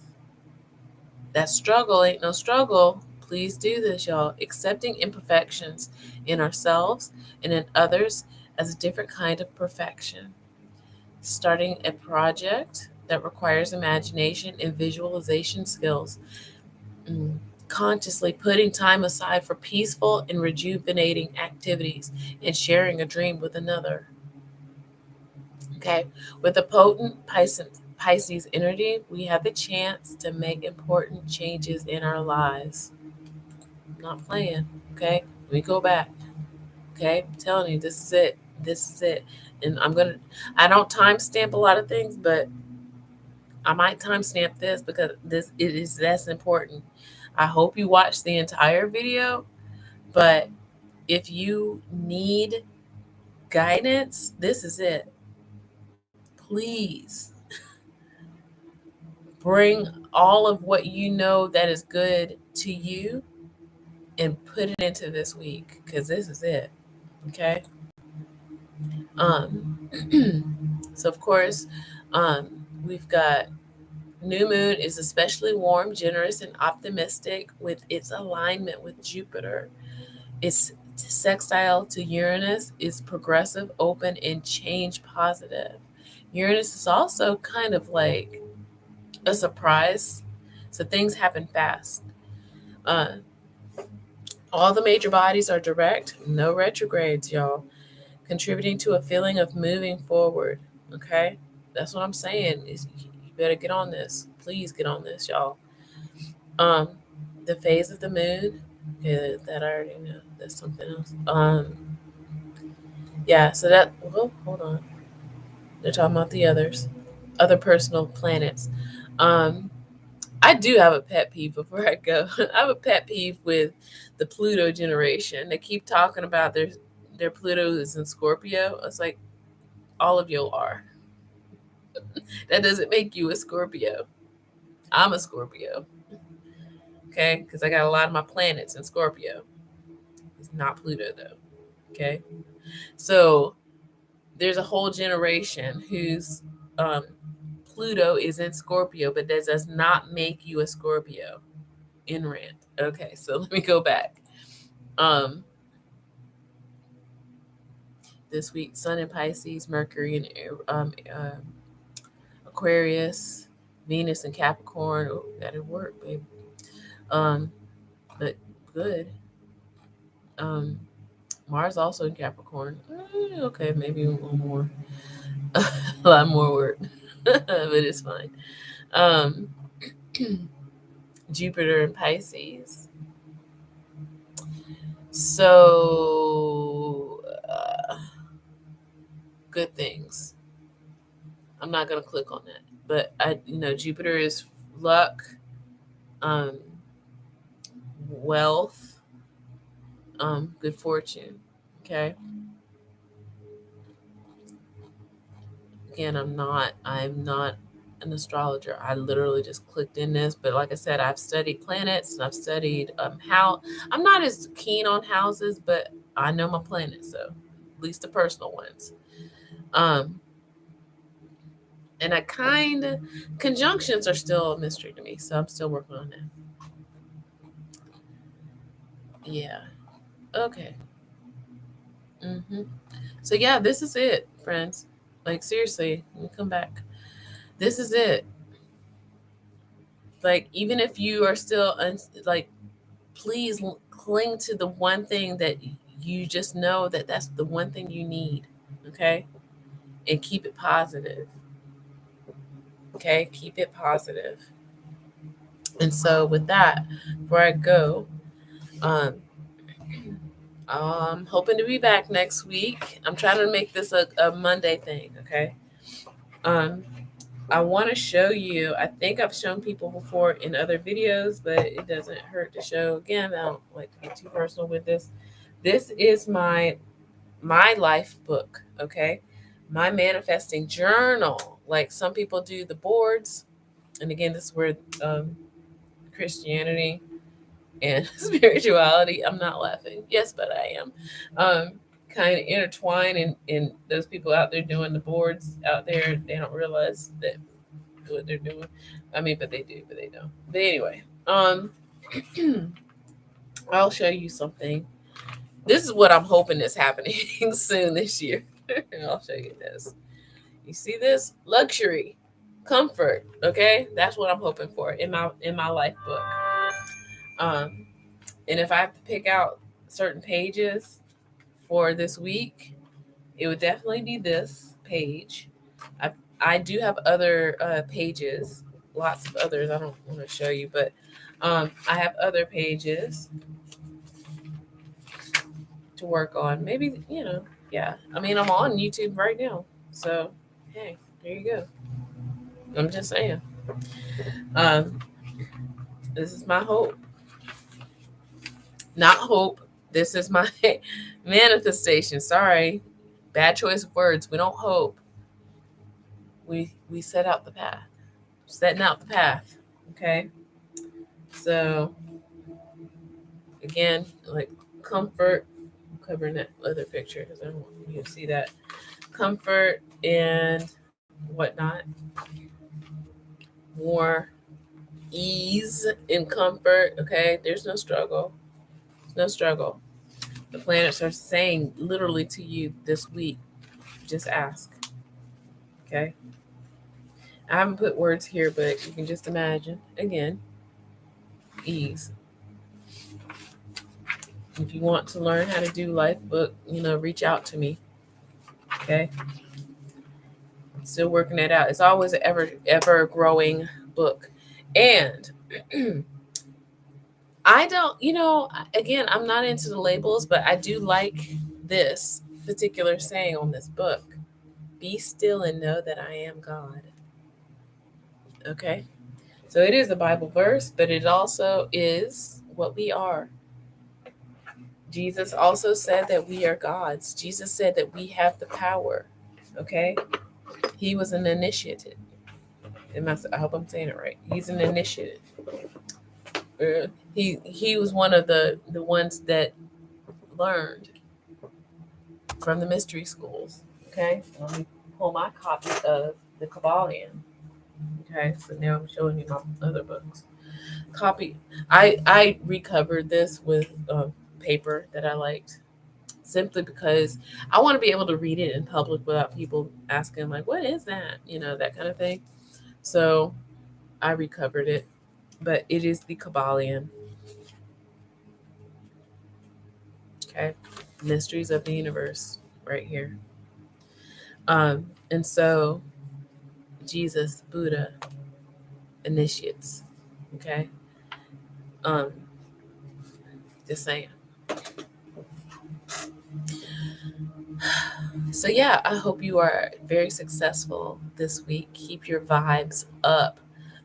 That struggle ain't no struggle. Please do this, y'all. Accepting imperfections in ourselves and in others as a different kind of perfection. Starting a project that requires imagination and visualization skills. Mm. Consciously putting time aside for peaceful and rejuvenating activities and sharing a dream with another. Okay. With a potent Pisces energy, we have the chance to make important changes in our lives. I'm not playing. Okay. Let me go back. Okay. I'm telling you, this is it. This is it. And I don't timestamp a lot of things, but I might timestamp this because that's important. I hope you watch the entire video, but if you need guidance, this is it. Please bring all of what you know that is good to you and put it into this week because this is it. Okay. Um, so of course, um, we've got new moon is especially warm, generous, and optimistic with its alignment with Jupiter. Its sextile to Uranus is progressive, open, and change positive. Uranus is also kind of like a surprise, so things happen fast. Uh, all the major bodies are direct, no retrogrades, y'all, contributing to a feeling of moving forward. Okay, that's what I'm saying. Is you better get on this. Please get on this, y'all. Um, the phase of the moon. Yeah, that I already know. That's something else. Yeah. So that. Well, hold on. They're talking about the other personal planets. Um, I do have a pet peeve before I go. I have a pet peeve with the Pluto generation. They keep talking about their Pluto is in Scorpio. It's like all of you are. That doesn't make you a Scorpio. I'm a Scorpio. Okay, because I got a lot of my planets in Scorpio. It's not Pluto though. Okay, so there's a whole generation whose um, Pluto is in Scorpio, but that does not make you a Scorpio in rent. Okay, so let me go back. Um, this week, Sun in Pisces, Mercury in Aquarius, Venus in Capricorn. Oh, that'll work, baby. Um, but good. Um, Mars also in Capricorn. Okay, maybe a little more, a lot more work, but it's fine. Um, Jupiter in Pisces. So, good things. I'm not gonna click on that, but Jupiter is luck, um, wealth, good fortune. Okay. Again, I'm not an astrologer. I literally just clicked in this, but like I said, I've studied planets and I've studied how I'm not as keen on houses, but I know my planets, so at least the personal ones. Um, and I kind of conjunctions are still a mystery to me, so I'm still working on that. Yeah. Okay. hmm So yeah, this is it, friends. Like seriously, let me come back. This is it. Like even if you are still like, please cling to the one thing that you just know that that's the one thing you need. Okay, and keep it positive. Okay, keep it positive. And so with that, before I go, um, I'm hoping to be back next week. I'm trying to make this a Monday thing. Okay. Um, I want to show you. I think I've shown people before in other videos, but it doesn't hurt to show again. I don't like to get too personal with this. This is my life book. Okay, my manifesting journal. Like some people do the boards, and again, this is where um, Christianity and spirituality. I'm not laughing. Yes, but I am. Kind of intertwine, and those people out there doing the boards out there, they don't realize that what they're doing. I mean, but they do, but they don't. But anyway, I'll show you something. This is what I'm hoping is happening soon this year. I'll show you this. You see this? Luxury, comfort. Okay, that's what I'm hoping for in my life book. Um, and if I have to pick out certain pages for this week, it would definitely be this page. I I do have other pages, lots of others. I don't want to show you, but I have other pages to work on. Maybe yeah. I mean, I'm on YouTube right now, so hey, there you go. I'm just saying. Um, this is my hope, not hope. This is my manifestation. Sorry, bad choice of words. We don't hope. We set out the path. Setting out the path. Okay. So again, like comfort. I'm covering that other picture because I don't want you to see that. Comfort and whatnot. More ease and comfort. Okay. There's no struggle. There's no struggle. The planets are saying literally to you this week, just ask. Okay. I haven't put words here, but you can just imagine. Again, ease. If you want to learn how to do life book, reach out to me. Okay. Still working it out. It's always an ever growing book. And I don't, again, I'm not into the labels, but I do like this particular saying on this book. Be still and know that I am God. Okay. So it is a Bible verse, but it also is what we are. Jesus also said that we are gods. Jesus said that we have the power. Okay. He was an initiated. I hope I'm saying it right. He's an initiated. He was one of the ones that learned from the mystery schools. Okay. Let me pull my copy of the Kabbalion. Okay. So now I'm showing you my other books. Copy. I recovered this with paper that I liked simply because I want to be able to read it in public without people asking like, "What is that?" That kind of thing. So I recovered it, but it is the Kabbalion. Okay, mysteries of the universe, right here. And so Jesus, Buddha, initiates. Okay, um, just saying. So yeah, I hope you are very successful this week. Keep your vibes up.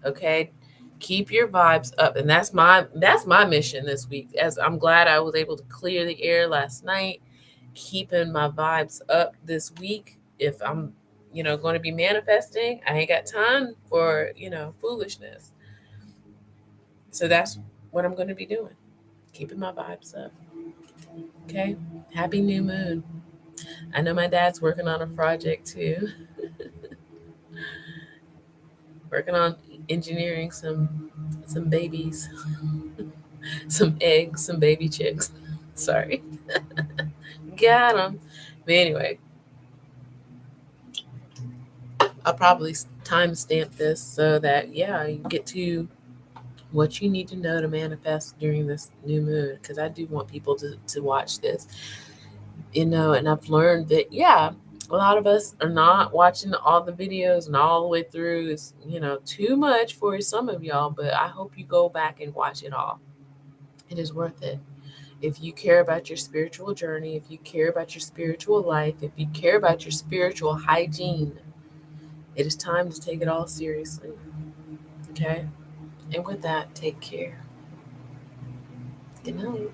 Okay? Keep your vibes up. And that's my mission this week. As I'm glad I was able to clear the air last night, keeping my vibes up this week. If I'm, going to be manifesting, I ain't got time for, foolishness. So that's what I'm going to be doing. Keeping my vibes up. Okay? Happy new moon. I know my dad's working on a project too. Working on engineering some babies, some eggs, some baby chicks. Sorry, got them. But anyway, I'll probably timestamp this so that you get to what you need to know to manifest during this new moon. Because I do want people to watch this, and I've learned that a lot of us are not watching all the videos and all the way through. Is too much for some of y'all, but I hope you go back and watch it all. It is worth it. If you care about your spiritual journey, if you care about your spiritual life, if you care about your spiritual hygiene, it is time to take it all seriously. Okay? And with that, take care. Good night.